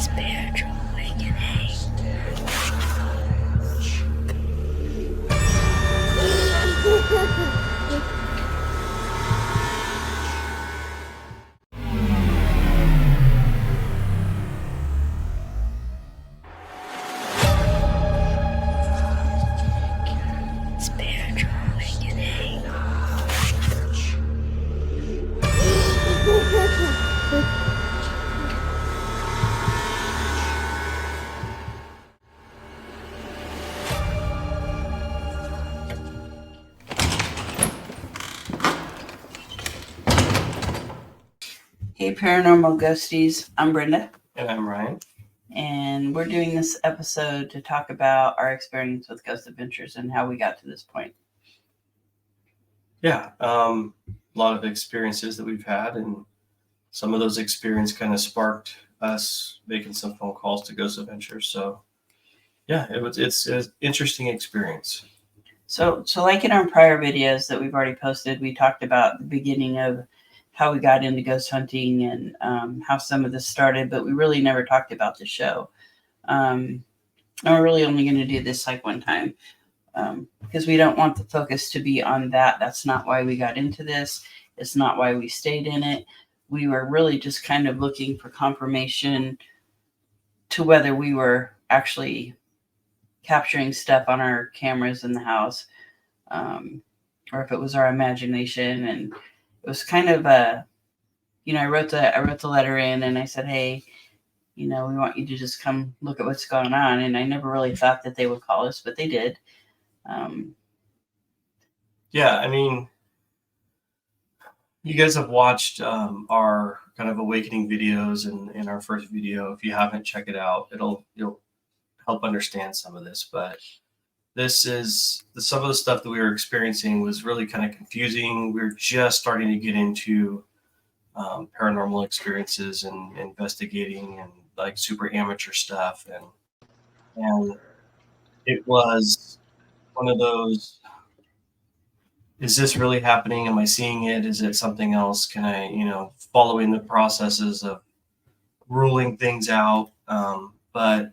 Spiritual awakening. Spiritual awakening. Hey Paranormal Ghosties, I'm Brenda. And I'm Ryan. And we're doing this episode to talk about our experience with Ghost Adventures and how we got to this point. Yeah, a lot of experiences that we've had, and some of those experiences kind of sparked us making some phone calls to Ghost Adventures. So, yeah, it's an interesting experience. So like in our prior videos that we've already posted, we talked about the beginning of how we got into ghost hunting and how some of this started, but we really never talked about the show. And we're really only going to do this like one time because we don't want the focus to be on that. That's not why we got into this. It's not why we stayed in it. We were really just kind of looking for confirmation to whether we were actually capturing stuff on our cameras in the house, or if it was our imagination. And it was kind of I wrote the letter in and I said, hey, we want you to just come look at what's going on. And I never really thought that they would call us, but they did. Yeah, I mean, you guys have watched our kind of awakening videos in our first video. If you haven't, check it out. You'll help understand some of this, but some of the stuff that we were experiencing was really kind of confusing. We were just starting to get into paranormal experiences and investigating and like super amateur stuff, and it was one of those, is this really happening? Am I seeing it? Is it something else? Can I, following the processes of ruling things out? But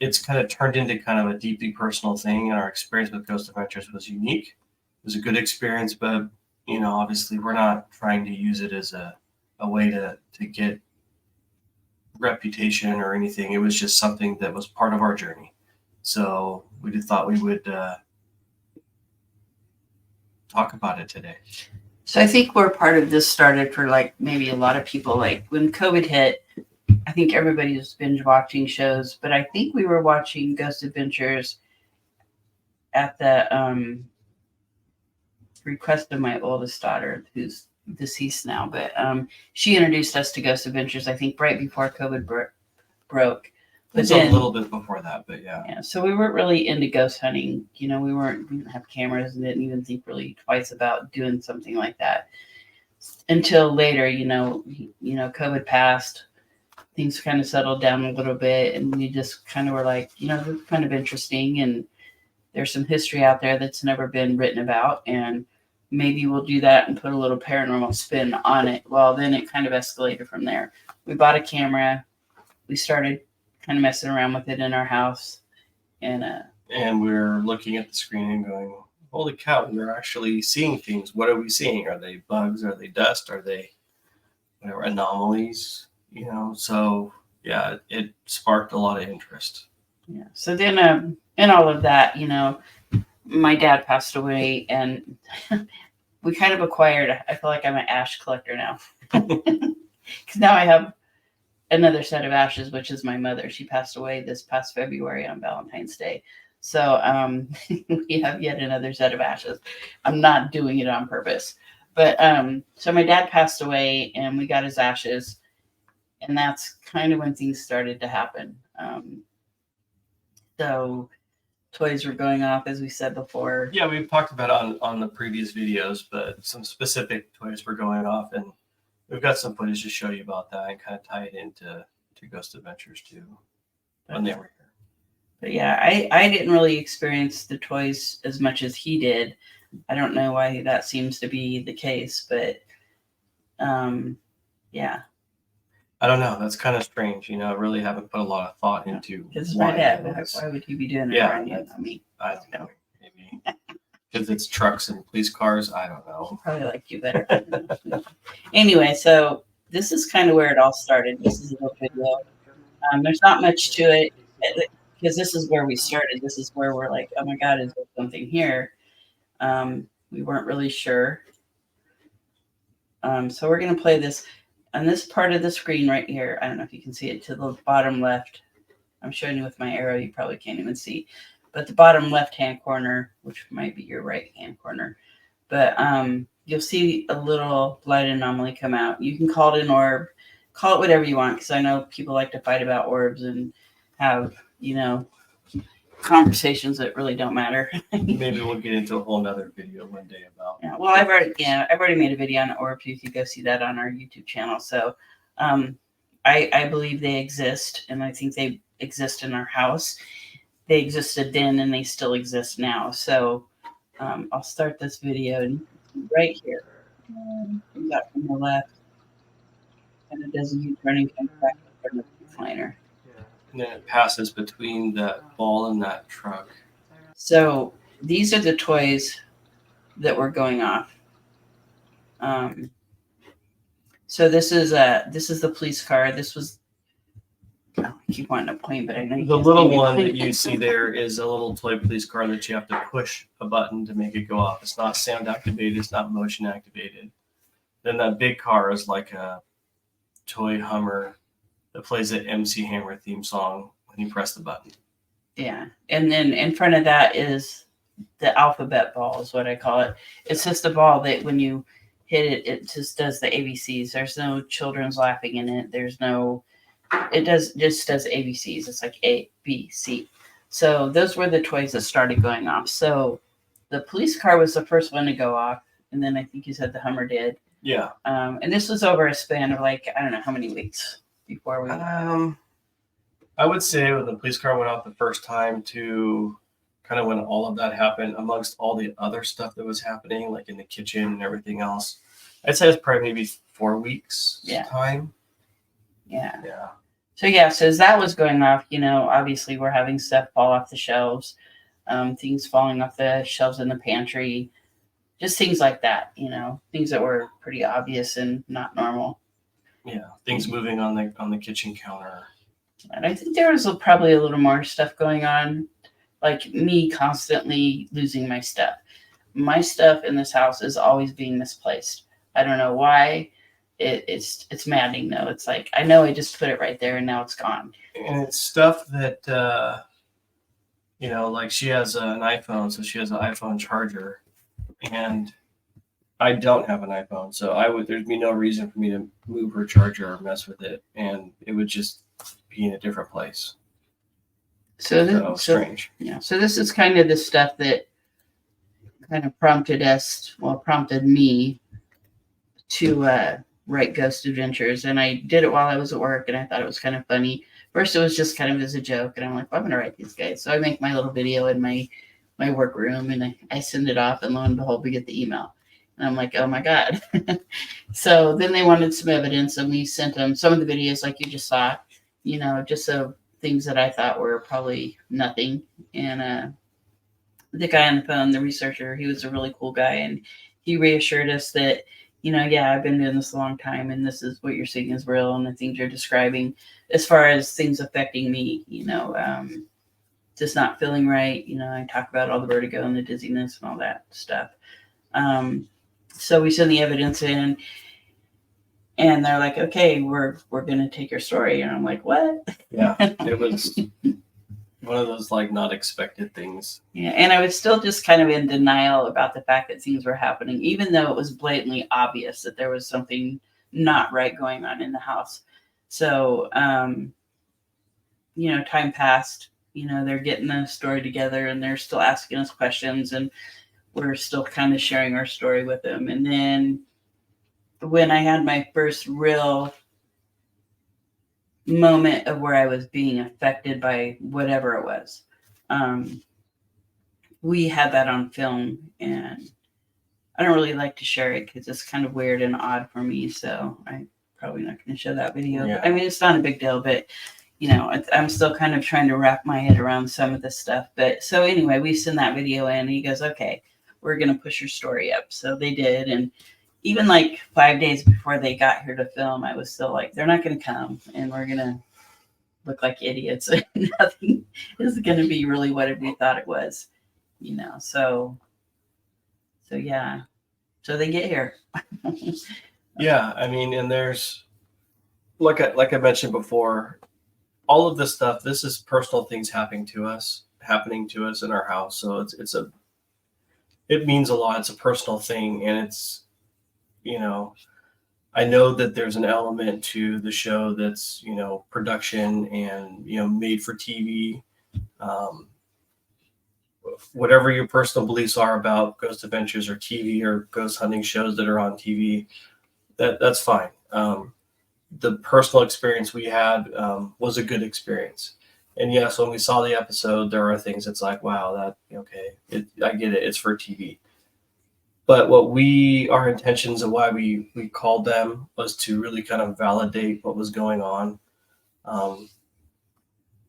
it's kind of turned into kind of a deeply personal thing, and our experience with Ghost Adventures was unique. It was a good experience, but obviously we're not trying to use it as a way to get reputation or anything. It was just something that was part of our journey. So we just thought we would talk about it today. So I think where part of this started for like maybe a lot of people, like when COVID hit, I think everybody was binge watching shows, but I think we were watching Ghost Adventures at the request of my oldest daughter, who's deceased now, but she introduced us to Ghost Adventures, I think right before COVID broke. But then, a little bit before that, but yeah. So we weren't really into ghost hunting. We didn't have cameras and didn't even think really twice about doing something like that until later. COVID passed, things kind of settled down a little bit, and we just kind of were like, this is kind of interesting, and there's some history out there that's never been written about, and maybe we'll do that and put a little paranormal spin on it. Well, then it kind of escalated from there. We bought a camera. We started kind of messing around with it in our house, and we're looking at the screen and going, holy cow, we're actually seeing things. What are we seeing? Are they bugs? Are they dust? Are they whatever anomalies? So yeah, it sparked a lot of interest. Yeah. So then in all of that, my dad passed away, and we kind of acquired, I feel like I'm an ash collector now, because now I have another set of ashes, which is my mother. She passed away this past February on Valentine's Day. So we have yet another set of ashes. I'm not doing it on purpose. But so my dad passed away, and we got his ashes, and that's kind of when things started to happen. So toys were going off, as we said before. Yeah, we've talked about it on the previous videos, but some specific toys were going off, and we've got some footage to show you about that and kind of tie it into Ghost Adventures too, when they were here. But yeah, I didn't really experience the toys as much as he did. I don't know why that seems to be the case, but yeah. I don't know. That's kind of strange. You know, I really haven't put a lot of thought into Because my dad, it is. why would he be doing it Yeah, around you? Not me. I don't know. Maybe because it's trucks and police cars. I don't know. Probably like you better. Anyway, so this is kind of where it all started. This is a little video. There's not much to it because this is where we started. This is where we're like, oh my God, is there something here? We weren't really sure. So we're going to play this on this part of the screen right here. I don't know if you can see it to the bottom left. I'm showing you with my arrow. You probably can't even see. But the bottom left-hand corner, which might be your right-hand corner, but you'll see a little light anomaly come out. You can call it an orb. Call it whatever you want, because I know people like to fight about orbs and have, conversations that really don't matter. Maybe we'll get into a whole nother video one day about. Yeah, well, I've already made a video on orbs. You can go see that on our YouTube channel. So, I believe they exist, and I think they exist in our house. They existed then, and they still exist now. So, I'll start this video right here. Comes out from the left, and it does a U-turn and comes back up from the recliner. And then it passes between that ball and that truck. So these are the toys that were going off. So this is the police car. This was. I keep wanting to point, but I know you The can't little see me one that pointing. you see there is a little toy police car that you have to push a button to make it go off. It's not sound activated. It's not motion activated. Then that big car is like a toy Hummer that plays the MC Hammer theme song when you press the button. Yeah, and then in front of that is the alphabet ball, is what I call it. It's just a ball that when you hit it, it just does the ABCs. There's no children's laughing in it. There's no. It just does ABCs. It's like A, B, C. So those were the toys that started going off. So the police car was the first one to go off, and then I think you said the Hummer did. Yeah. And this was over a span of like, I don't know how many weeks before we. I would say when the police car went off the first time to kind of when all of that happened, amongst all the other stuff that was happening, like in the kitchen and everything else, I'd say it's probably maybe 4 weeks time. Yeah. Yeah. So as that was going off, obviously we're having stuff fall off the shelves, things falling off the shelves in the pantry, just things like that, things that were pretty obvious and not normal. Yeah, things moving on the kitchen counter. And I think there was probably a little more stuff going on, like me constantly losing my stuff. My stuff in this house is always being misplaced. I don't know why. It's maddening though. It's like I know I just put it right there and now it's gone. And it's stuff that like she has an iPhone, so she has an iPhone charger, and I don't have an iPhone, so there'd be no reason for me to move her charger or mess with it, and it would just be in a different place. So strange. Yeah. So this is kind of the stuff that kind of prompted me to write Ghost Adventures, and I did it while I was at work, and I thought it was kind of funny. First, it was just kind of as a joke, and I'm like, well, I'm gonna write these guys. So I make my little video in my work room, and I send it off, and lo and behold, we get the email, and I'm like, oh my God. So then they wanted some evidence, and we sent them some of the videos like you just saw, just so things that I thought were probably nothing. And the guy on the phone, the researcher, he was a really cool guy, and he reassured us that, I've been doing this a long time, and this is what you're seeing is real, and the things you're describing as far as things affecting me, just not feeling right. I talk about all the vertigo and the dizziness and all that stuff. So we send the evidence in, and they're like, okay, we're going to take your story. And I'm like, what? Yeah, it was one of those like not expected things. Yeah, and I was still just kind of in denial about the fact that things were happening, even though it was blatantly obvious that there was something not right going on in the house. So, time passed. They're getting the story together, and they're still asking us questions, and we're still kind of sharing our story with them. And then when I had my first real moment of where I was being affected by whatever it was, we had that on film, and I don't really like to share it because it's kind of weird and odd for me. So I probably not going to show that video. Yeah. I mean, it's not a big deal, but I'm still kind of trying to wrap my head around some of this stuff. But so anyway, we send that video in, and he goes, "Okay, we're going to push your story up." So they did, and even like 5 days before they got here to film, I was still like, "They're not going to come, and we're going to look like idiots. Nothing is going to be really what we thought it was." So yeah. So they get here. Yeah, I mean, and there's like I mentioned before, all of this stuff. This is personal things happening to us in our house. So it means a lot. It's a personal thing, and it's I know that there's an element to the show that's production and made for TV. Whatever your personal beliefs are about ghost adventures or TV or ghost hunting shows that are on TV, that's fine. The personal experience we had was a good experience. And yes, when we saw the episode, there are things that's like, wow, I get it. It's for TV. But our intentions of why we called them was to really kind of validate what was going on.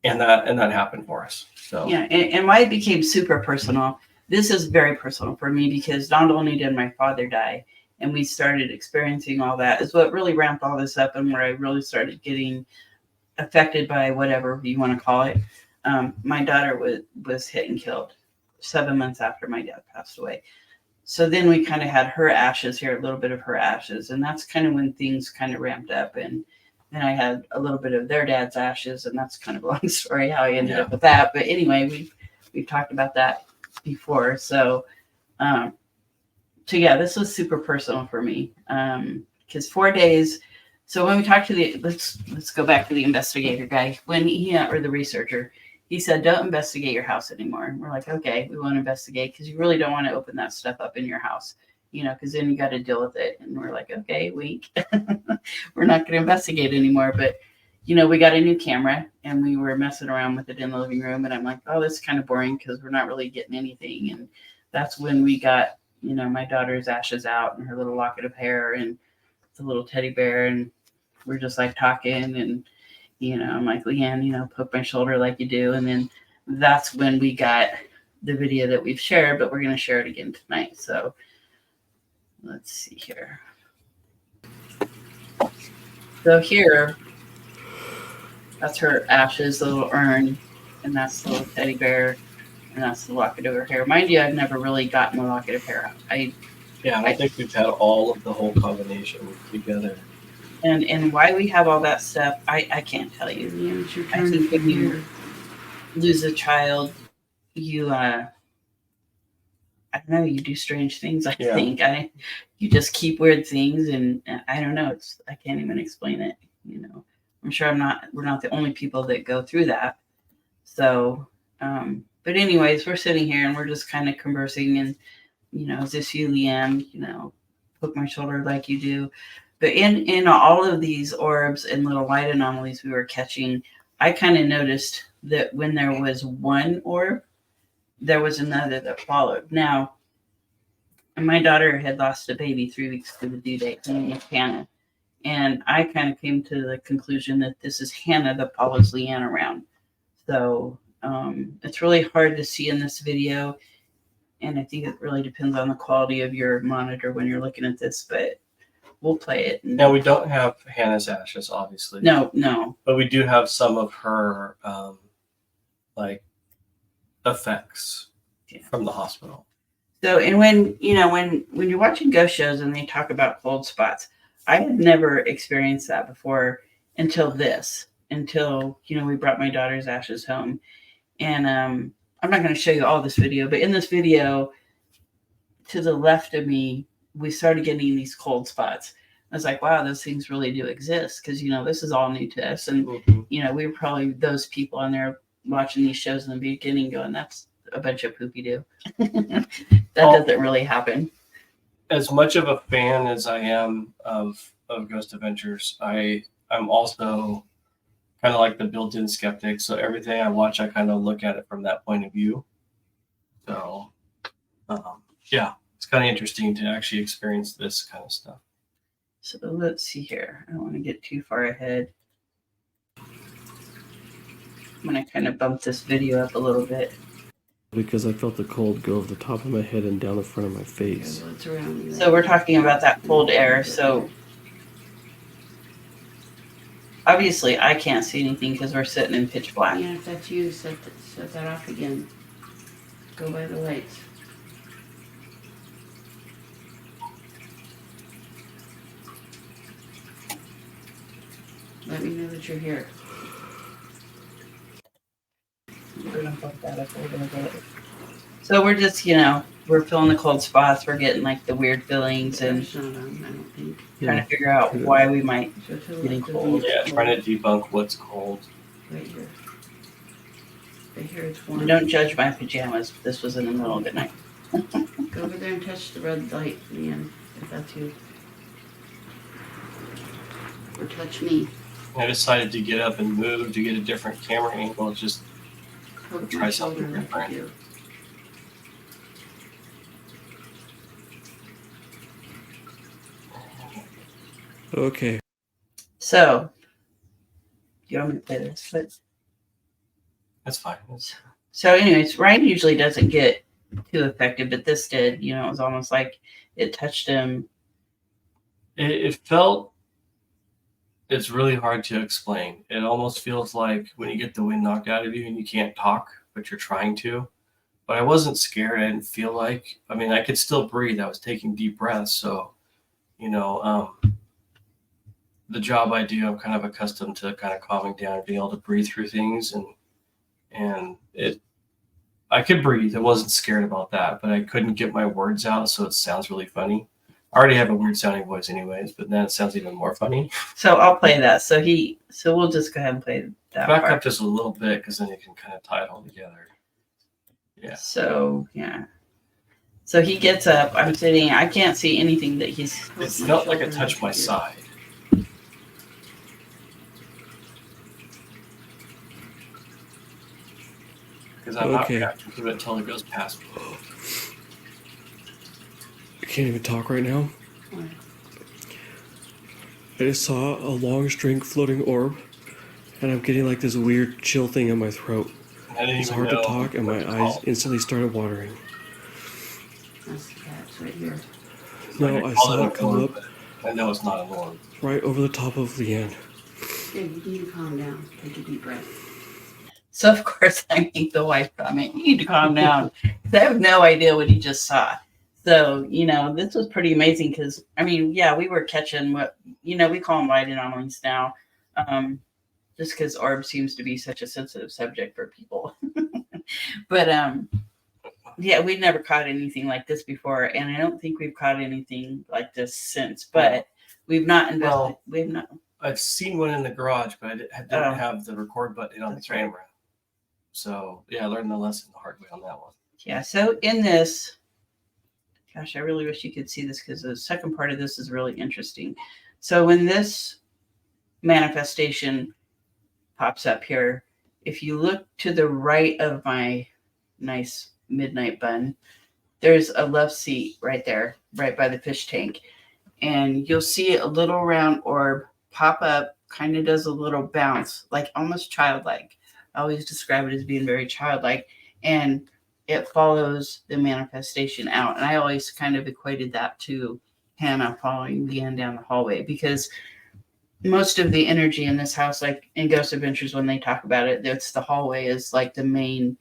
And that happened for us. So Yeah, and why it became super personal. This is very personal for me because not only did my father die, and we started experiencing all that, is what really ramped all this up, and where I really started getting affected by whatever you want to call it. My daughter was hit and killed 7 months after my dad passed away. So then we kind of had her ashes here, a little bit of her ashes, and that's kind of when things kind of ramped up. And then I had a little bit of their dad's ashes, and that's kind of a long story how I ended up with that. But anyway, we've talked about that before. So yeah, this was super personal for me because 4 days. So when we talked to let's go back to the investigator guy when or the researcher. He said, "Don't investigate your house anymore." And we're like, "Okay, we won't investigate because you really don't want to open that stuff up in your house, because then you got to deal with it." And we're like, "Okay, wink." We're not going to investigate anymore. But, we got a new camera and we were messing around with it in the living room. And I'm like, "Oh, this is kind of boring because we're not really getting anything." And that's when we got, my daughter's ashes out and her little locket of hair and the little teddy bear. And we're just like talking and, I'm like, "Leanne, poke my shoulder like you do." And then that's when we got the video that we've shared, but we're going to share it again tonight. So let's see here. So here, that's her ashes, the little urn, and that's the little teddy bear, and that's the locket of her hair. Mind you, I've never really gotten the locket of hair out. I think we've had all of the whole combination together. And why we have all that stuff, I can't tell you. I think when you lose a child, you I don't know, you do strange things. I think you just keep weird things, and I don't know. I can't even explain it. I'm sure we're not the only people that go through that. So, but anyways, we're sitting here and we're just kind of conversing, and is this you, Leanne? Poke my shoulder like you do. But in all of these orbs and little light anomalies we were catching, I kind of noticed that when there was one orb, there was another that followed. Now, my daughter had lost a baby 3 weeks to the due date, her name was Hannah. And I kind of came to the conclusion that this is Hannah that follows Leanne around. So it's really hard to see in this video. And I think it really depends on the quality of your monitor when you're looking at this, but we'll play it. Now, we don't have Hannah's ashes, obviously. No. But we do have some of her, effects from the hospital. So, and when you're watching ghost shows and they talk about cold spots, I had never experienced that before until we brought my daughter's ashes home. And I'm not going to show you all this video, but in this video, to the left of me, we started getting these cold spots. I was like, wow, those things really do exist because, this is all new to us. And, we were probably those people on there watching these shows in the beginning going, that's a bunch of poopy-doo. That doesn't really happen. As much of a fan as I am of Ghost Adventures, I'm also kind of like the built-in skeptic. So everything I watch, I kind of look at it from that point of view. So, it's kind of interesting to actually experience this kind of stuff. So let's see here. I don't want to get too far ahead. I'm going to kind of bump this video up a little bit. Because I felt the cold go over the top of my head and down the front of my face. So we're talking about that cold air. So obviously I can't see anything because we're sitting in pitch black. Yeah, if that's you, set that off again. Go by the lights. Let me know that you're here. We're going to bump that up a little bit. So we're just, we're feeling the cold spots. We're getting like the weird feelings and It's not on, I don't think. trying to figure out why we might. So to the Getting left of cold. me, Yeah, trying to debunk what's cold. right here. Right here, it's And warm. don't judge my pajamas. This was in the middle of the night. Go over there and touch the red light, Leanne, if that's you. Or touch me. I decided to get up and move to get a different camera angle. Just Poke Try my something shoulder like different. you do. Okay. So, do you want me to play this? But, that's fine. It's, so, anyways, Ryan usually doesn't get too affected, but this did. It was almost like it touched him. it felt. It's really hard to explain. It almost feels like when you get the wind knocked out of you and you can't talk, but you're trying to. But I wasn't scared. I didn't feel like. I mean, I could still breathe. I was taking deep breaths. So, the job I do, I'm kind of accustomed to kind of calming down and being able to breathe through things, and I could breathe. I wasn't scared about that, but I couldn't get my words out, so it sounds really funny. I already have a weird sounding voice anyways, but then it sounds even more funny. So I'll play that. So we'll just go ahead and play that Back part. up just a little bit because then you can kind of tie it all together. Yeah. So yeah. So he gets up. I'm sitting. I can't see anything that he's. It felt like it touched my side. Because I'm not Okay. reacting to it until it goes past me. I can't even talk right now. Why? I just saw a long string floating orb, and I'm getting like this weird chill thing in my throat. I didn't It's even hard to know talk, and what my it's eyes called. instantly started watering. That's the cat's right here. No, I call saw a it come orb, up but I know it's not an orb. right over the top of Leanne. Yeah, you need to calm down. Take a deep breath. So of course I make the wife comment. You need to calm down. 'Cause I have no idea what he just saw. So this was pretty amazing because we were catching what we call them light anomalies now, just because orb seems to be such a sensitive subject for people. But we'd never caught anything like this before, and I don't think we've caught anything like this since. But we've not invested. Well, we've not. I've seen one in the garage, but I didn't Oh. have the record button on the That's right. camera. So yeah, I learned the lesson the hard way on that one. Yeah. So in this, gosh, I really wish you could see this because the second part of this is really interesting. So when this manifestation pops up here, if you look to the right of my nice midnight bun, there's a love seat right there, right by the fish tank. And you'll see a little round orb pop up, kind of does a little bounce, like almost childlike. I always describe it as being very childlike. And it follows the manifestation out. And I always kind of equated that to Hannah following Leanne down the hallway, because most of the energy in this house, like in Ghost Adventures, when they talk about it, it's the hallway is like the main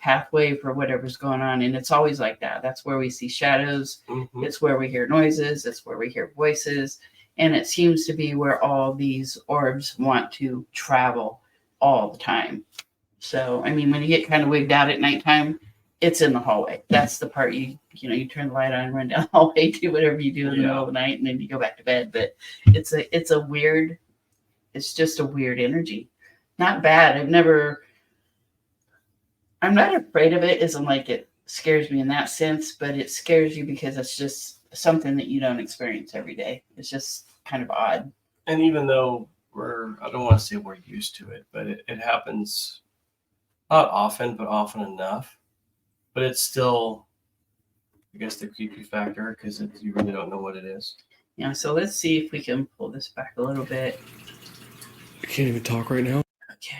pathway for whatever's going on. And it's always like that. That's where we see shadows. Mm-hmm. It's where we hear noises. It's where we hear voices. And it seems to be where all these orbs want to travel all the time. So, when you get kind of wigged out at nighttime, it's in the hallway. That's the part you turn the light on, run down the hallway, do whatever you do in the middle of the night, and then you go back to bed. But it's just a weird energy. Not bad. I'm not afraid of it. Isn't like it scares me in that sense, but it scares you because it's just something that you don't experience every day. It's just kind of odd. And even though I don't want to say we're used to it, but it happens not often, but often enough. But it's still, I guess, the creepy factor because you really don't know what it is. Yeah, so let's see if we can pull this back a little bit. I can't even talk right now. Okay.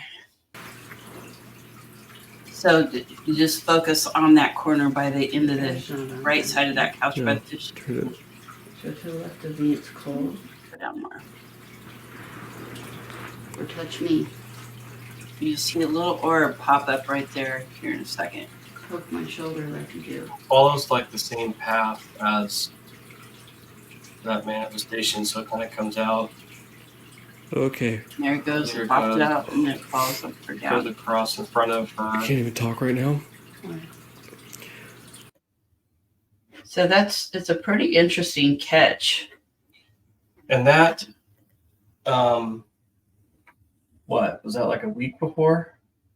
So you just focus on that corner by the end of the right side of that couch. Yeah. But just Turn it. So to the left of me, it's cold. go down more. Or touch me. You see a little orb pop up right there here in a second. Poke my shoulder like you do. Follows like the same path as that manifestation, so it kind of comes out, Okay. And there it goes. There It it pops goes. out and then it falls up or goes down. across in front of I her. can't even talk right now. So it's a pretty interesting catch. And that, what was that, like a week before?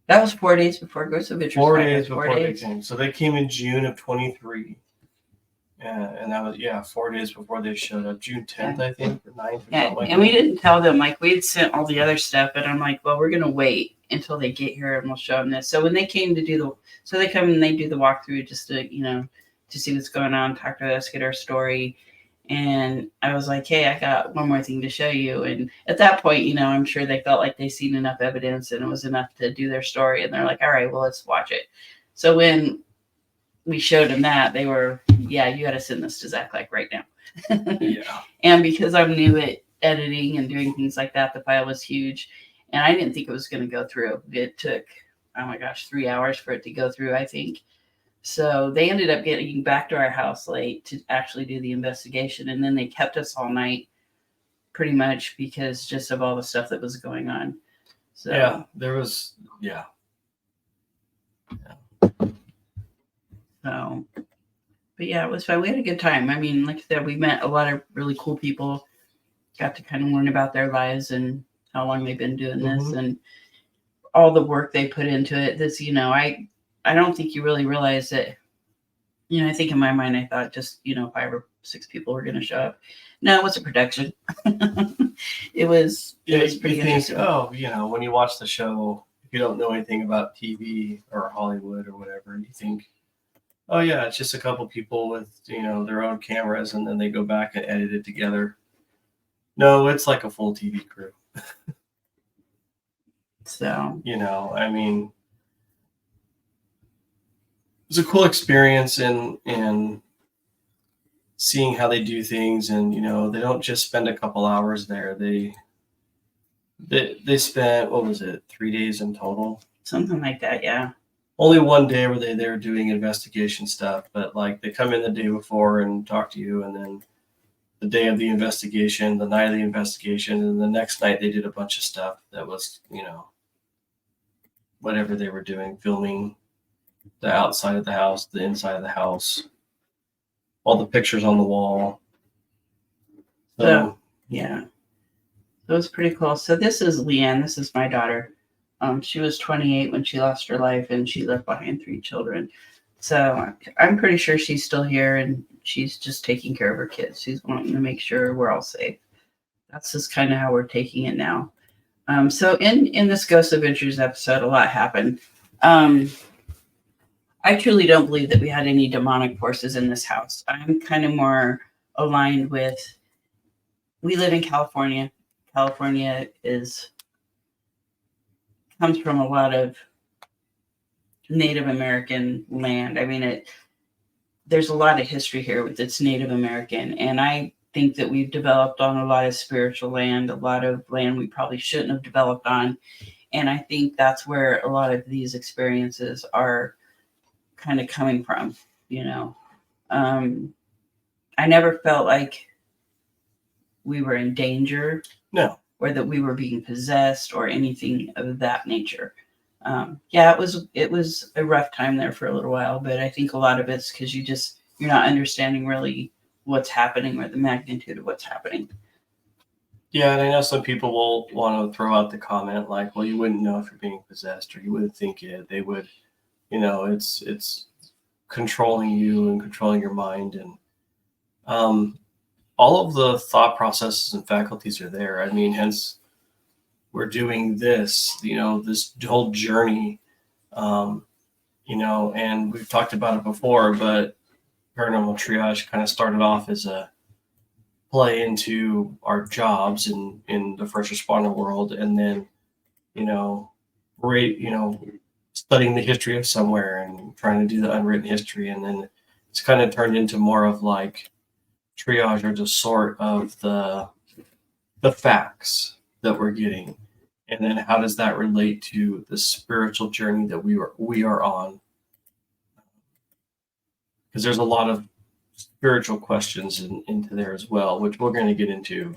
That was 4 days before Ghost of Interest. 4 days before they came. So they came in June of 23. And that was, 4 days before they showed up. June 10th, I think, or 9th. Or Yeah, something like and we that. didn't tell them, like, we'd sent all the other stuff, and I'm like, well, we're going to wait until they get here and we'll show them this. So when they came to they come and they do the walkthrough just to, to see what's going on, talk to us, get our story. And I was like, hey, I got one more thing to show you. And at that point, I'm sure they felt like they seen enough evidence and it was enough to do their story. And they're like, all right, well, let's watch it. So when we showed them that, they were, yeah, you got to send this to Zach like right now. Yeah. And because I'm new at editing and doing things like that, the file was huge. And I didn't think it was going to go through. It took, 3 hours for it to go through, I think. So they ended up getting back to our house late to actually do the investigation. And then they kept us all night pretty much because just of all the stuff that was going on. So, Yeah, there was, yeah. So, but yeah, it was fun. We had a good time. I mean, like I said, we met a lot of really cool people, got to kind of learn about their lives and how long they've been doing this Mhm. and all the work they put into it. This, I don't think you really realize that, I think in my mind, I thought just, 5 or 6 people were going to show up. No, it was a production. It was pretty you think, interesting. when you watch the show, if you don't know anything about TV or Hollywood or whatever, you think, oh yeah, it's just a couple people with, their own cameras and then they go back and edit it together. No, it's like a full TV crew. So, I mean, it was a cool experience in seeing how they do things, and they don't just spend a couple hours there. They spent, what was it, 3 days in total? something like that, yeah. Only one day were they there doing investigation stuff, but like they come in the day before and talk to you, and then the day of the investigation, the night of the investigation, and the next night they did a bunch of stuff that was, whatever they were doing, filming the outside of the house, the inside of the house, all the pictures on the wall. So, Yeah. So it was pretty cool. So this is Leanne. This is my daughter. She was 28 when she lost her life and she left behind 3 children. So I'm pretty sure she's still here and she's just taking care of her kids. She's wanting to make sure we're all safe. That's just kind of how we're taking it now. So in this Ghost Adventures episode, a lot happened. I truly don't believe that we had any demonic forces in this house. I'm kind of more aligned with, we live in California. California comes from a lot of Native American land. I mean, there's a lot of history here with its Native American, and I think that we've developed on a lot of spiritual land, a lot of land we probably shouldn't have developed on. And I think that's where a lot of these experiences are kind of coming from, I never felt like we were in danger. No. Or that we were being possessed or anything of that nature. It was a rough time there for a little while, but I think a lot of it's because you're not understanding really what's happening or the magnitude of what's happening. Yeah, and I know some people will want to throw out the comment like, well, you wouldn't know if you're being possessed, or you wouldn't think it. They would, it's controlling you and controlling your mind. And all of the thought processes and faculties are there. I mean, hence we're doing this, this whole journey, and we've talked about it before, but Paranormal Triage kind of started off as a play into our jobs in the first responder world, and then, you know, studying the history of somewhere and trying to do the unwritten history, and then it's kind of turned into more of like triage or just sort of the facts that we're getting, and then how does that relate to the spiritual journey that we are on, because there's a lot of spiritual questions into there as well, which we're going to get into.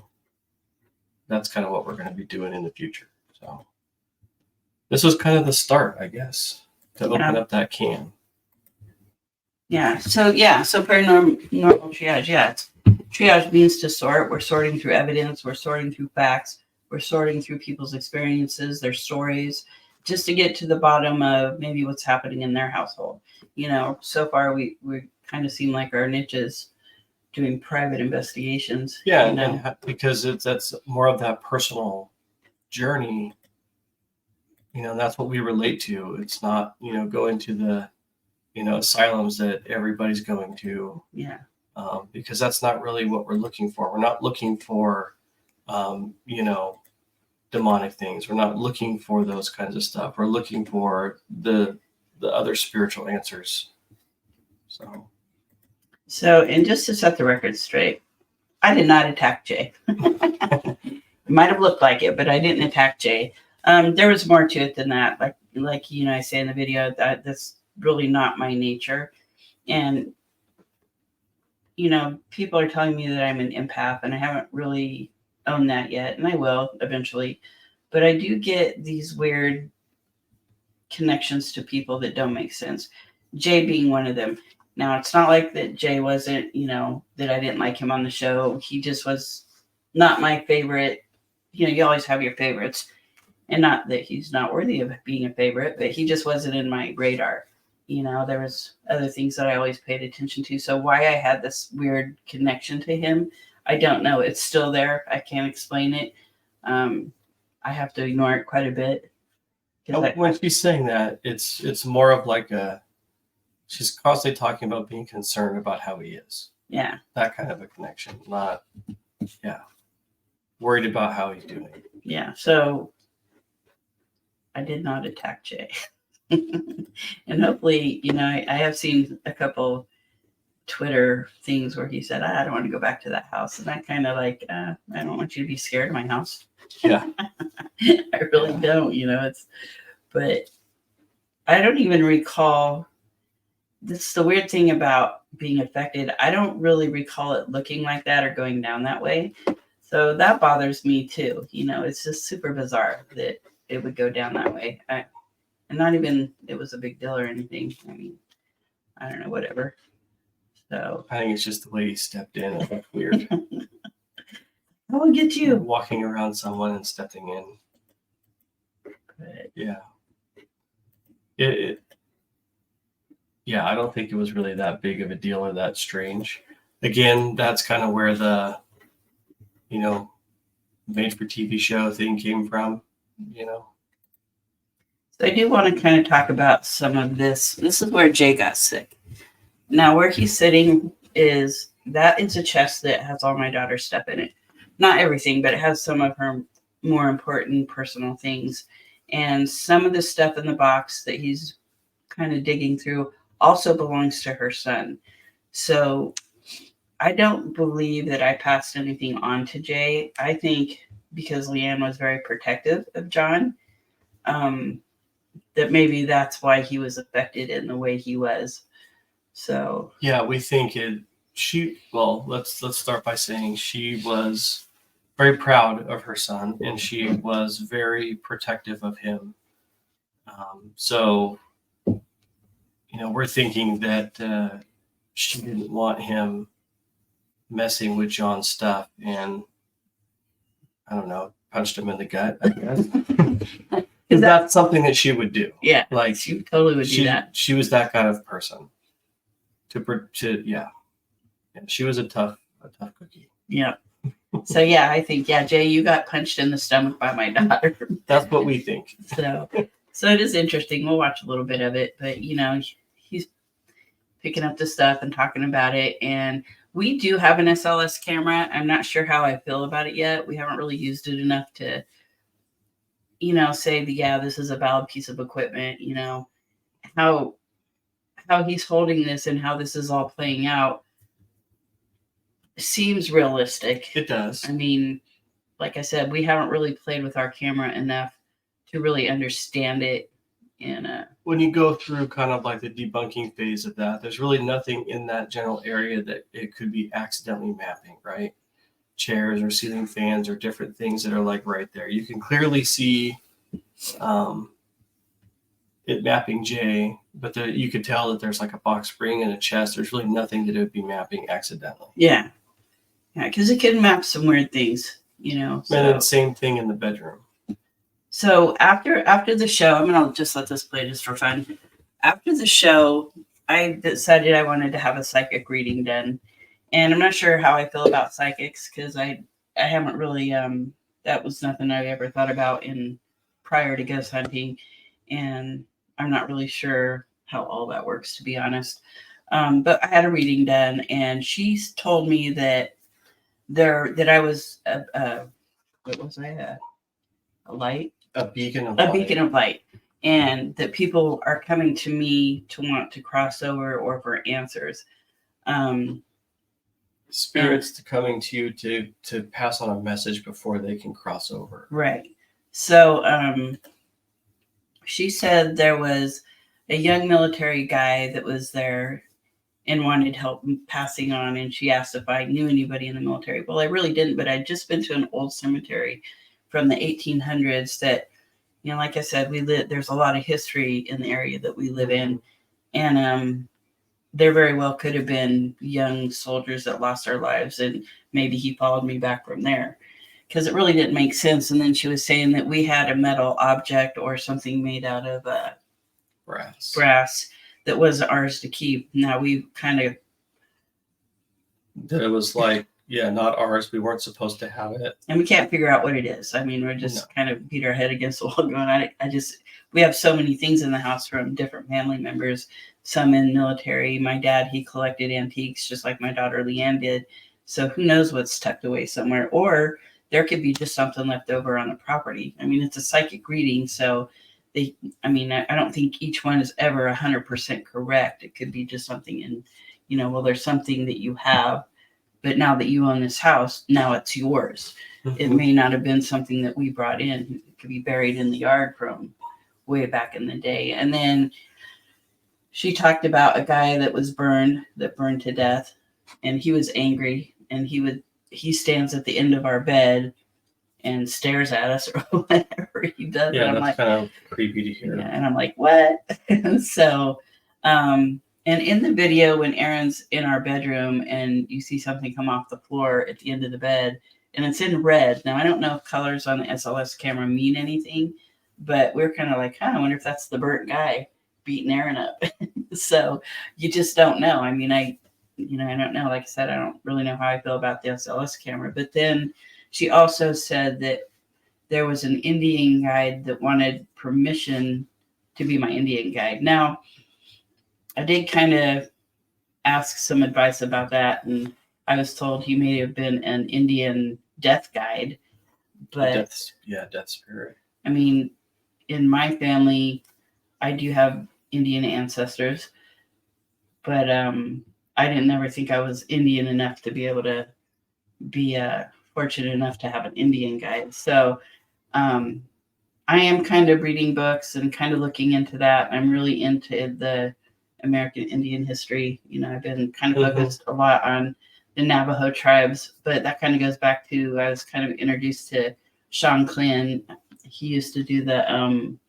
That's kind of what we're going to be doing in the future. So this was kind of the start, I guess, to open up that can. So paranormal triage. Triage means to sort. We're sorting through evidence. We're sorting through facts. We're sorting through people's experiences, their stories, just to get to the bottom of maybe what's happening in their household. You know, so far we kind of seem like our niche is doing private investigations. Yeah, you know? and because that's more of that personal journey. You know, that's what we relate to. It's not, you know, going to the, you know, asylums that everybody's going to. Yeah. Because that's not really what we're looking for. We're not looking for, you know, demonic things. We're not looking for those kinds of stuff. We're looking for the other spiritual answers. So, and just to set the record straight, I did not attack Jay. It might have looked like it, but I didn't attack Jay. There was more to it than that. Like you know, I say in the video that's really not my nature. And you know, people are telling me that I'm an empath, and I haven't really owned that yet, and I will eventually. But I do get these weird connections to people that don't make sense. Jay being one of them. Now, it's not like that Jay wasn't, you know, that I didn't like him on the show. He just was not my favorite. You know, you always have your favorites. And not that he's not worthy of being a favorite, but he just wasn't in my radar. You know, there was other things that I always paid attention to. So why I had this weird connection to him, I don't know. It's still there. I can't explain it. I have to ignore it quite a bit. When she's saying that, it's more of like she's constantly talking about being concerned about how he is. Yeah. That kind of a connection. Not, worried about how he's doing. Yeah. So I did not attack Jay. And hopefully, you know, I have seen a couple Twitter things where he said, I don't want to go back to that house. And I kind of like, I don't want you to be scared of my house. Yeah. I really don't, you know, but I don't even recall. That's the weird thing about being affected. I don't really recall it looking like that or going down that way. So that bothers me too. You know, it's just super bizarre that it would go down that way. And not even it was a big deal or anything. I mean, I don't know, whatever. So I think it's just the way he stepped in. It looked weird. I will get you. Walking around someone and stepping in. But, Yeah. Yeah, I don't think it was really that big of a deal or that strange. Again, that's kind of where the, you know, made for TV show thing came from, you know. So I do want to kind of talk about some of this. This is where Jay got sick. Now, where he's sitting is a chest that has all my daughter's stuff in it. Not everything, but it has some of her more important personal things. And some of the stuff in the box that he's kind of digging through also belongs to her son. So I don't believe that I passed anything on to Jay. I think because Leanne was very protective of John, that maybe that's why he was affected in the way he was. So yeah, we think let's start by saying she was very proud of her son, and she was very protective of him. So, you know, we're thinking that she didn't want him messing with John's stuff, and I don't know, punched him in the gut, I guess. Because that's something that she would do. Yeah, like she totally would do that. She was that kind of person. She was a tough cookie. Yeah. So yeah, I think Jay, you got punched in the stomach by my daughter. That's what we think. So it is interesting. We'll watch a little bit of it, but you know, he's picking up the stuff and talking about it, and We do have an SLS camera. I'm not sure how I feel about it yet. We haven't really used it enough to, say that, yeah, this is a valid piece of equipment. How he's holding this and how this is all playing out seems realistic. It does. I mean, like I said, we haven't really played with our camera enough to really understand it. And When you go through kind of like the debunking phase of that, there's really nothing in that general area that it could be accidentally mapping, right? Chairs or ceiling fans or different things that are like right there. You can clearly see it mapping J, but you could tell that there's like a box spring and a chest. There's really nothing that it would be mapping accidentally. yeah, because it can map some weird things, And then same thing in the bedroom. So after the show, I'm gonna just let this play just for fun. After the show, I decided I wanted to have a psychic reading done, and I'm not sure how I feel about psychics because I haven't really that was nothing I ever thought about prior to ghost hunting, and I'm not really sure how all that works, to be honest. But I had a reading done, and she told me that I was what was I a light. A beacon of A light. beacon of light, and that people are coming to me to want to cross over or for answers. Spirits coming to you to pass on a message before they can cross over. Right. So she said there was a young military guy that was there and wanted help passing on, and she asked if I knew anybody in the military. Well, I really didn't, but I'd just been to an old cemetery from the 1800s that, like I said, there's a lot of history in the area that we live in, and there very well could have been young soldiers that lost their lives, and maybe he followed me back from there because it really didn't make sense. And then she was saying that we had a metal object or something made out of brass that was ours to keep. Now we kind of that it was like, yeah, not ours. We weren't supposed to have it. And we can't figure out what it is. I mean, we're just kind of beat our head against the wall going, we have so many things in the house from different family members, some in military. My dad, he collected antiques just like my daughter Leanne did. So who knows what's tucked away somewhere, or there could be just something left over on the property. I mean, it's a psychic reading. So I don't think each one is ever 100% correct. It could be just something in, there's something that you have, but now that you own this house, now it's yours. Mm-hmm. It may not have been something that we brought in. It could be buried in the yard from way back in the day. And then she talked about a guy that burned to death, and he was angry, and he stands at the end of our bed and stares at us or whatever he does. Yeah, and I'm that's kind of creepy to hear. Yeah, and I'm like, what? And so, and in the video, when Aaron's in our bedroom and you see something come off the floor at the end of the bed, and it's in red. Now, I don't know if colors on the SLS camera mean anything, but we're kind of like, I wonder if that's the burnt guy beating Aaron up. So you just don't know. I mean, I don't know. Like I said, I don't really know how I feel about the SLS camera. But then she also said that there was an Indian guide that wanted permission to be my Indian guide. Now, I did kind of ask some advice about that, and I was told he may have been an Indian death guide. But death spirit. I mean, in my family, I do have Indian ancestors, but I didn't ever think I was Indian enough to be able to be fortunate enough to have an Indian guide. So I am kind of reading books and kind of looking into that. I'm really into the American Indian history. I've been kind of focused a lot on the Navajo tribes, but that kind of goes back to, I was kind of introduced to Sean Klin. He used to do him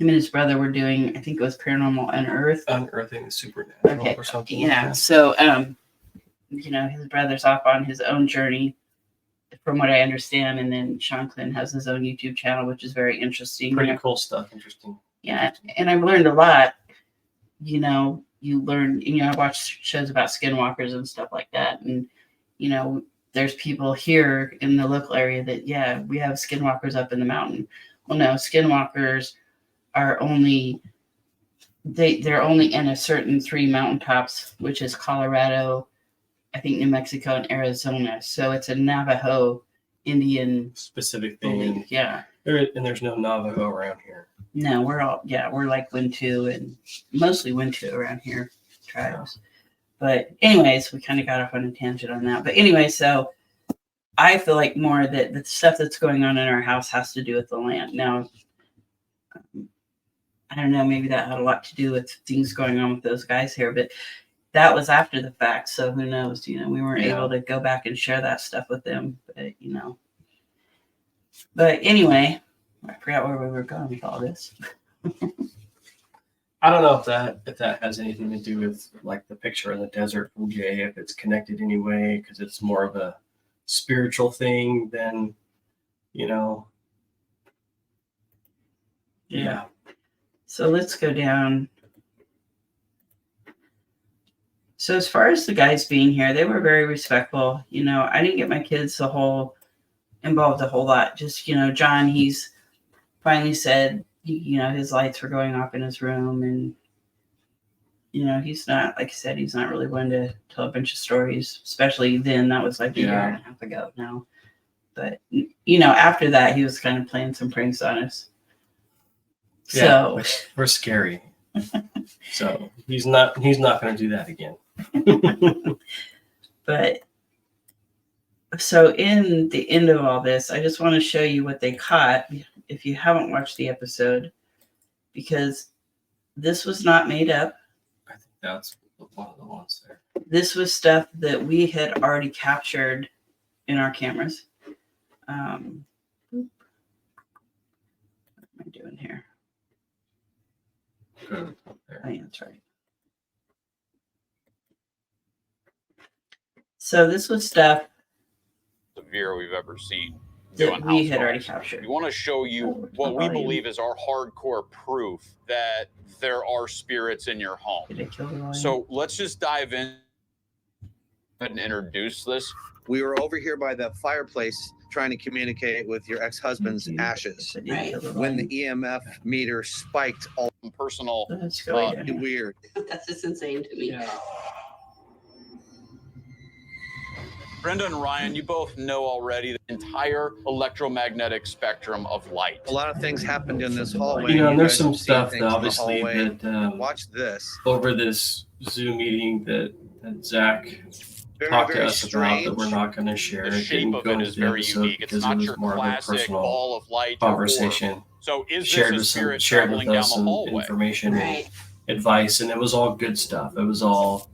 and his brother were doing, I think it was Paranormal Unearthing the Supernatural or something. Yeah. Like so, his brother's off on his own journey, from what I understand. And then Sean Klin has his own YouTube channel, which is very interesting. Pretty cool stuff. Interesting. Yeah. And I've learned a lot. You learn, I watch shows about skinwalkers and stuff like that. And, there's people here in the local area that, we have skinwalkers up in the mountain. Well, no, skinwalkers are only, they're only in a certain 3 mountaintops, which is Colorado, I think New Mexico and Arizona. So it's a Navajo Indian Specific thing. belief. Yeah. And there's no Navajo around here. No, we're like Wintu and mostly Wintu around here tribes. But anyways, we kind of got off on a tangent on that. But anyway, so I feel like more that the stuff that's going on in our house has to do with the land. Now, I don't know, maybe that had a lot to do with things going on with those guys here, but that was after the fact. So who knows? We weren't able to go back and share that stuff with them, but But anyway, I forgot where we were going with all this. I don't know if that has anything to do with like the picture in the desert from Jay, if it's connected anyway, because it's more of a spiritual thing than, yeah. So let's go down. So as far as the guys being here, they were very respectful. I didn't get my kids involved a whole lot. Just, John, he's finally said, his lights were going off in his room. And, he's not, like I said, he's not really one to tell a bunch of stories, especially then. That was like a year and a half ago now. But, after that, he was kind of playing some pranks on us. Yeah, So we're scary. So he's not going to do that again. But so in the end of all this, I just want to show you what they caught if you haven't watched the episode, because this was not made up. I think that's one of the ones there. This was stuff that we had already captured in our cameras. What am I doing here? There. Oh, yeah, that's right. So this was stuff severe we've ever seen. that we had already captured. We want to show you what we believe is our hardcore proof that there are spirits in your home. Did I kill the lion? So let's just dive in and introduce this. We were over here by the fireplace trying to communicate with your ex-husband's ashes. Right. When the EMF meter spiked, all Personal. Let's go down here. weird. That's just insane to me. Brenda and Ryan, you both know already the entire electromagnetic spectrum of light. A lot of things happened in this hallway. And there's guys some have seen stuff things that in the obviously hallway. that Watch this. over this Zoom meeting that Zach Very, talked to very us about strange. that we're not going to share. The It shape didn't of go it into is the very episode unique. It's because it not was your more of a classic personal ball of light or orb. conversation. So is Shared this a with spirit shared traveling with down us the some hallway? information, Right. and advice, and it was all good stuff. It was all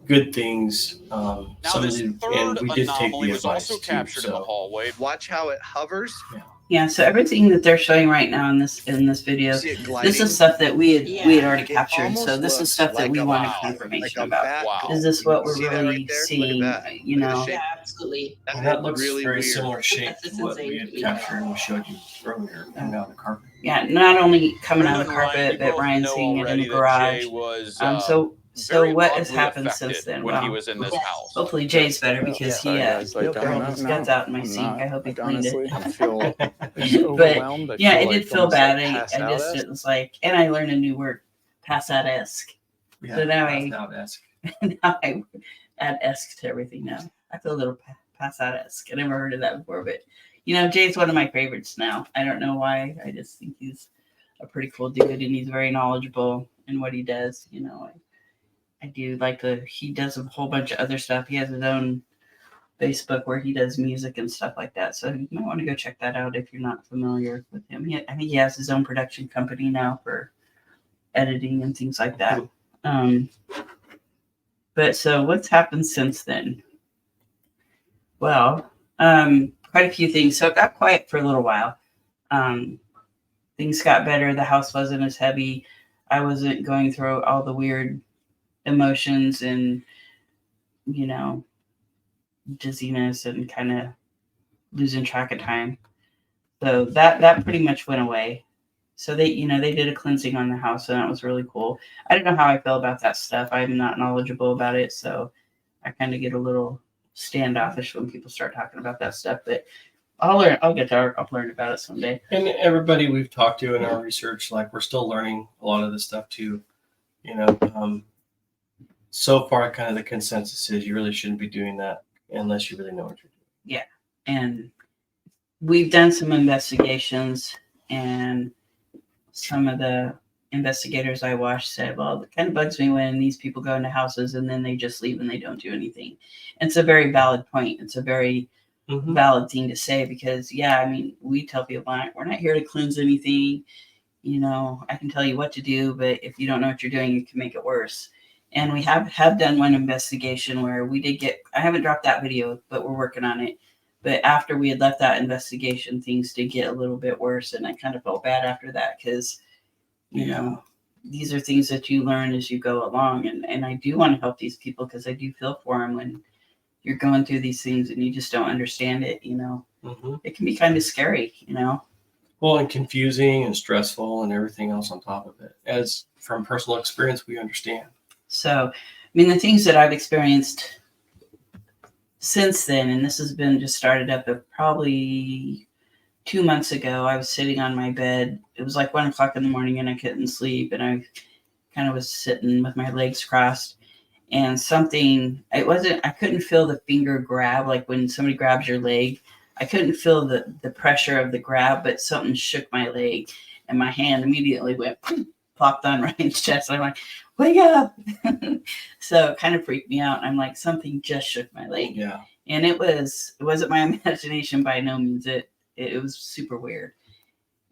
good things. Now Some of this the, third and we did take anomaly the was advice also too. captured in the So hallway. Watch how it hovers. Yeah, so everything that they're showing right now in this video, See it gliding. this is stuff that we had already It captured. almost So this is looks stuff that like we a wanted wow, confirmation like a about. bat. Wow. Is this what we're See that right really there? Look at seeing? that. Look at the shape. Yeah, absolutely. and that looks really very weird. similar shape That's to just what insane we to had me. captured and we showed you earlier coming out of the carpet. Yeah, not only coming out Brenda of the and Ryan, carpet, you but both Ryan know seeing it in already the that garage. Jay was So very what has oddly happened affected since then? when he Well, was in this house. hopefully Jay's better because he thrown his guts out in my sink. I hope he cleaned it. I feel But overwhelmed. yeah, it did feel bad. It was like, and I learned a new word, pass-out-esque. So now I add esque to everything now. I feel a little pass-out-esque. I never heard of that before, but Jay's one of my favorites now. I don't know why. I just think he's a pretty cool dude, and he's very knowledgeable in what he does. I do like he does a whole bunch of other stuff. He has his own Facebook where he does music and stuff like that. So you might want to go check that out if you're not familiar with him. I think he has his own production company now for editing and things like that. But so what's happened since then? Well, quite a few things. So it got quiet for a little while. Things got better. The house wasn't as heavy. I wasn't going through all the weird emotions and, dizziness and kind of losing track of time. So that pretty much went away. So they did a cleansing on the house, and that was really cool. I don't know how I feel about that stuff. I'm not knowledgeable about it, so I kind of get a little standoffish when people start talking about that stuff. But I'll learn about it someday. And everybody we've talked to in our research, like we're still learning a lot of this stuff too. so far, kind of the consensus is you really shouldn't be doing that unless you really know what you're doing. And we've done some investigations, and some of the investigators I watched said, well, it kind of bugs me when these people go into houses and then they just leave and they don't do anything. And it's a very valid point. It's a very valid thing to say because, yeah, I mean, we tell people we're not here to cleanse anything. You know, I can tell you what to do, but if you don't know what you're doing, it can make it worse. And we have done one investigation where we did get, I haven't dropped that video, but we're working on it. But after we had left that investigation, things did get a little bit worse. And I kind of felt bad after that because, you know, these are things that you learn as you go along. And I do want to help these people because I do feel for them when you're going through these things and you just don't understand it, you know. It can be kind of scary, you know. Well, and confusing and stressful and everything else on top of it. As from personal experience, we understand. So, I mean, the things that I've experienced since then, and this has been just started up probably 2 months ago, I was sitting on my bed. It was like 1 o'clock in the morning and I couldn't sleep. And I kind of was sitting with my legs crossed and I couldn't feel the finger grab. Like when somebody grabs your leg, I couldn't feel the pressure of the grab, but something shook my leg and my hand immediately went plopped on Ryan's chest. I'm like, wake up. So it kind of freaked me out. I'm like, something just shook my leg. Yeah. And it wasn't my imagination by no means. It was super weird.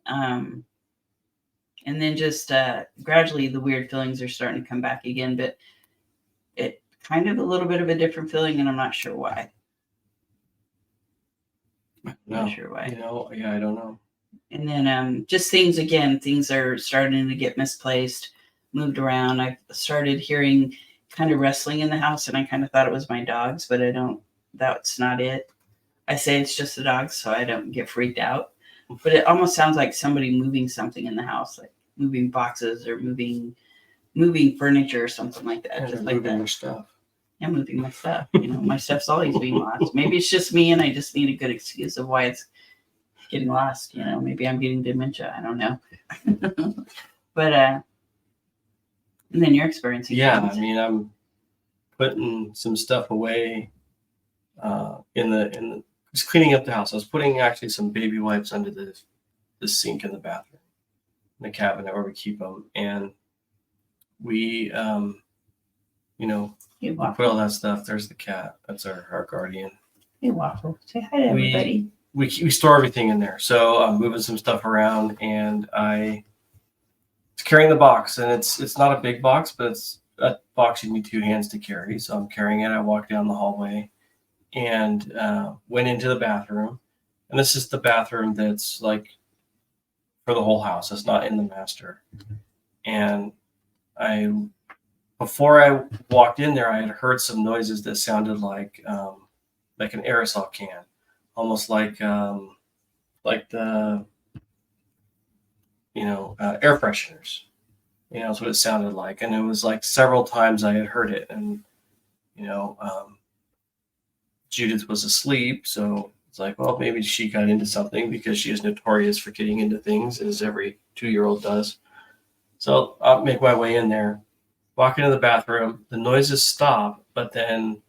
And then just gradually the weird feelings are starting to come back again, but it kind of a little bit of a different feeling, and I'm not sure why. Not sure why. You know, yeah, I don't know. And then just things are starting to get misplaced, moved around. I started hearing kind of wrestling in the house, and I kind of thought it was my dogs, but that's not it. I say it's just the dogs so I don't get freaked out. But it almost sounds like somebody moving something in the house, like moving boxes or moving furniture or something like that. And just like moving that. your stuff. Yeah, moving my stuff. You know, my stuff's always being lost. Maybe it's just me and I just need a good excuse of why it's getting lost. You know, maybe I'm getting dementia. I don't know. But and then you're experiencing Yeah, things. I mean, I'm putting some stuff away just cleaning up the house. I was putting actually some baby wipes under the sink in the bathroom, in the cabinet where we keep them, and we you know, Hey, we Waffle. put all that stuff. There's the cat. That's our guardian. Hey, Waffle. Say hi to everybody. We store everything in there. So I'm moving some stuff around, and I was carrying the box, and it's not a big box, but it's a box you need 2 hands to carry. So I'm carrying it. I walked down the hallway and went into the bathroom, and this is the bathroom that's like for the whole house. It's not in the master. And before I walked in there, I had heard some noises that sounded like an aerosol can, almost like the air fresheners. You know, that's what it sounded like, and it was like several times I had heard it, and Judith was asleep, so it's like, well, maybe she got into something because she is notorious for getting into things, as every 2-year-old does. So I'll make my way in there. Walk into the bathroom, the noises stop, but then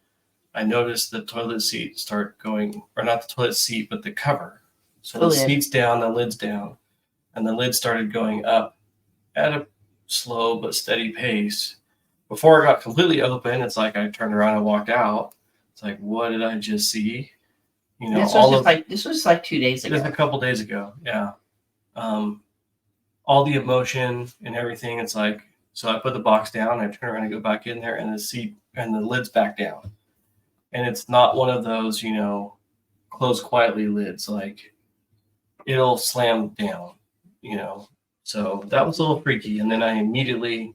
I noticed the toilet seat start going, or not the toilet seat, but the cover. So the seat's down, the lid's down, and the lid started going up at a slow but steady pace. Before it got completely open, it's like I turned around and walked out. It's like, what did I just see? You know, this was like 2 days ago. Just a couple days ago, yeah. All the emotion and everything. It's like, so I put the box down, I turn around and go back in there, and the seat and the lid's back down. And it's not one of those, close quietly lids. Like, it'll slam down, So that was a little freaky. And then I immediately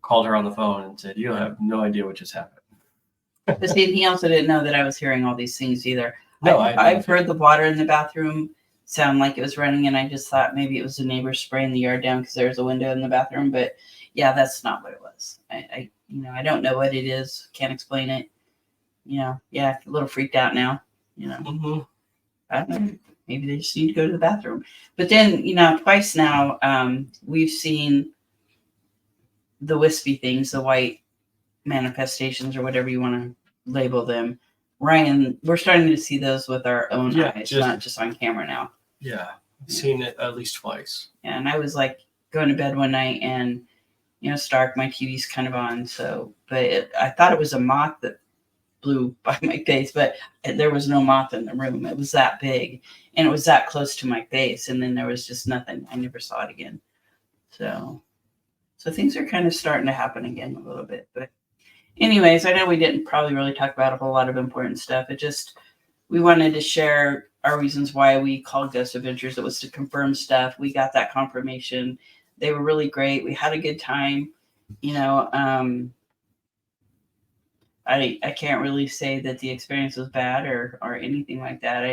called her on the phone and said, you have no idea what just happened. But see, he also didn't know that I was hearing all these things either. No, I've heard the water in the bathroom sound like it was running, and I just thought maybe it was the neighbor spraying the yard down because there was a window in the bathroom. But yeah, that's not what it was. I don't know what it is. Can't explain it. Yeah, a little freaked out now. Mm-hmm. I don't know. Maybe they just need to go to the bathroom. But then, twice now, we've seen the wispy things, the white manifestations or whatever you want to label them. Ryan, we're starting to see those with our own eyes, not just on camera now. Yeah, I've seen it at least twice. And I was like going to bed one night and, it's dark, my TV's kind of on. So, but I thought it was a moth that blew by my face, but there was no moth in the room. It was that big and it was that close to my face. And then there was just nothing. I never saw it again. So things are kind of starting to happen again a little bit, but anyways, I know we didn't probably really talk about a whole lot of important stuff. We wanted to share our reasons why we called Ghost Adventures. It was to confirm stuff. We got that confirmation. They were really great. We had a good time. I can't really say that the experience was bad or anything like that.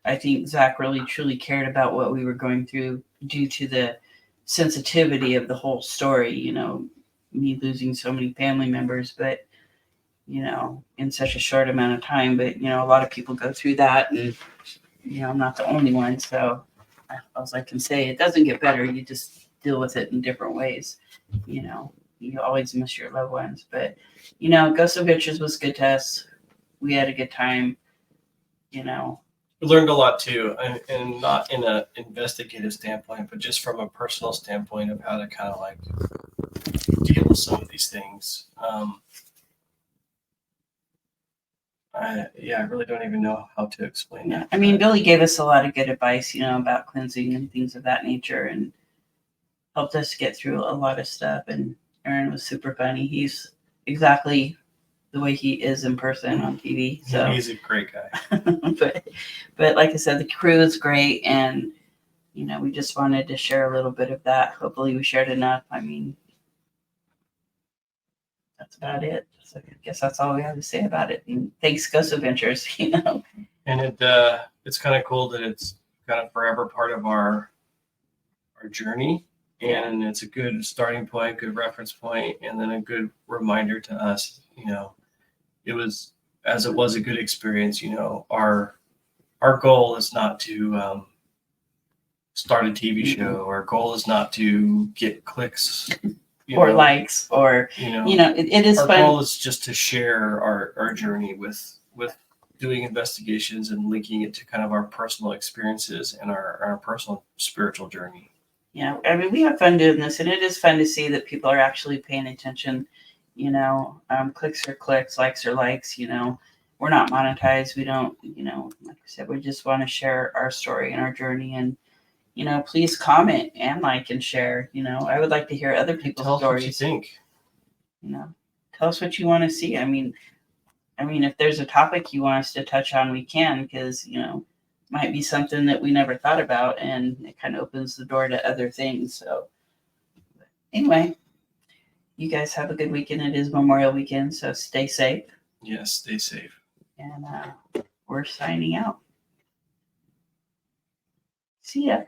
I think Zach really truly cared about what we were going through due to the sensitivity of the whole story, me losing so many family members, but in such a short amount of time. But a lot of people go through that, and I'm not the only one. So as I can say, it doesn't get better. You just deal with it in different ways. You always miss your loved ones, but Ghost Adventures was good to us. We had a good time. We learned a lot too, and not in an investigative standpoint, but just from a personal standpoint of how to kind of like deal with some of these things. I really don't even know how to explain that. I mean, Billy gave us a lot of good advice, about cleansing and things of that nature, and helped us get through a lot of stuff. And Aaron was super funny. He's exactly the way he is in person on TV. So he's a great guy. but like I said, the crew is great, and we just wanted to share a little bit of that. Hopefully, we shared enough. I mean, that's about it. So I guess that's all we have to say about it. And thanks, Ghost Adventures. And it's kind of cool that it's kind of forever part of our journey. And it's a good starting point, good reference point, and then a good reminder to us, it was a good experience. Our goal is not to start a TV show. Our goal is not to get clicks or likes, or it is our fun. Our goal is just to share our journey with doing investigations and linking it to kind of our personal experiences and our personal spiritual journey. Yeah, I mean, we have fun doing this, and it is fun to see that people are actually paying attention. Clicks are clicks, likes are likes. We're not monetized. We don't, like I said, we just want to share our story and our journey. And, please comment and like and share. I would like to hear other people's stories. Tell us what you think. Tell us what you want to see. I mean, if there's a topic you want us to touch on, we can, because, might be something that we never thought about, and it kind of opens the door to other things. So anyway, you guys have a good weekend. It is Memorial Weekend, so stay safe. Yes, stay safe. And we're signing out. See ya.